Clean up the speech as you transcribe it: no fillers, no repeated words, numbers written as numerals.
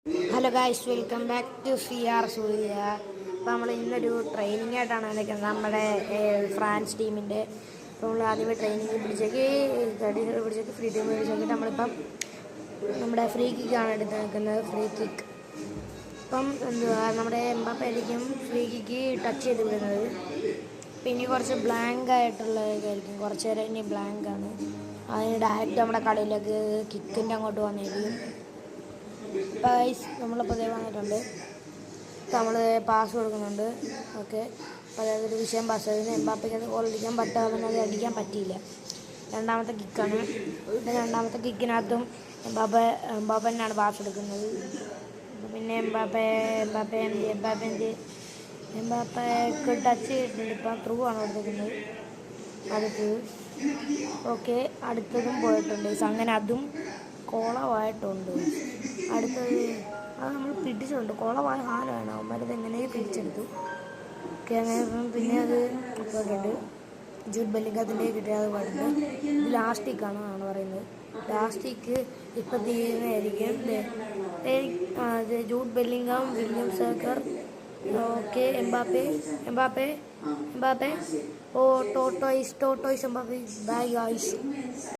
Hello guys, welcome back to CR Surya. അപ്പോൾ നമ്മൾ ഇന്നൊരു ട്രെയിനിങ് ആയിട്ടാണ് വന്നിരിക്കുന്നത് നമ്മുടെ ഫ്രാൻസ് ടീമിൻ്റെ. അപ്പോൾ നമ്മൾ ആദ്യമേ ട്രെയിനിങ് പിടിച്ചേക്ക് ഫ്രീ ടൈം പിടിച്ചേക്കിട്ട് നമ്മളിപ്പം നമ്മുടെ ഫ്രീ കിക്കാണ് എടുത്ത് നിൽക്കുന്നത്. ഫ്രീ കിക്ക് ഇപ്പം എന്തുവാ നമ്മുടെ എംബാപ്പയായിരിക്കും ഫ്രീ കിക്ക് ടച്ച് ചെയ്ത് വിടുന്നത്. പിന്നെ കുറച്ച് ബ്ലാങ്ക് ആയിട്ടുള്ളതായിരിക്കും, കുറച്ച് നേരം ഇനി ബ്ലാങ്ക് ആണ്. അതിന് ഡയറക്റ്റ് നമ്മുടെ കളിയിലേക്ക് കിക്കിൻ്റെ അങ്ങോട്ട് വന്നിരിക്കും. ഗൈസ്, നമ്മളിപ്പോൾ അതേ വന്നിട്ടുണ്ട്. നമ്മൾ പാസ് കൊടുക്കുന്നുണ്ട്. ഓക്കെ, അപ്പോൾ അതായത് ഒരു വിഷയം പാസ് ചെയ്ത് എംബാപ്പയ്ക്ക് അത് ഗോൾ അടിക്കാൻ പറ്റാതെ അത് അടിക്കാൻ പറ്റിയില്ല. രണ്ടാമത്തെ കിക്കാണ്. രണ്ടാമത്തെ കിക്കിനകത്തും എംബാപ്പ തന്നെയാണ് പാസ് എടുക്കുന്നത്. പിന്നെ എംബാപ്പയ്ക്ക് ടച്ച് ചെയ്തിട്ടുണ്ട്. ഇപ്പം ത്രൂ ആണ് കൊടുത്തിരിക്കുന്നത്. അടുത്തത് ഓക്കെ, അടുത്തതും പോയിട്ടുണ്ട്. അങ്ങനെ അതും കോളമായിട്ടുണ്ട്. അടുത്തത് അത് നമ്മൾ പിടിച്ചിട്ടുണ്ട്. കോളമായ സാധനമാണ്, അവന്മാരത് എങ്ങനെയും പിടിച്ചെടുത്തു. ഓക്കെ, അങ്ങനെ പിന്നെ അത് പോയിട്ടുണ്ട്. ജൂഡ് ബെല്ലിംഗത്തിൻ്റെ കിട്ടിയത് പോയിട്ടുണ്ട്. ഇത് ലാസ്റ്റിക്കാണ് പറയുന്നത്. ലാസ്റ്റിക്ക് ഇപ്പം തീരുന്നതായിരിക്കും. Jude Bellingham, William Saker, okay, Mbappe oh tortoise Mbappe. Bye guys.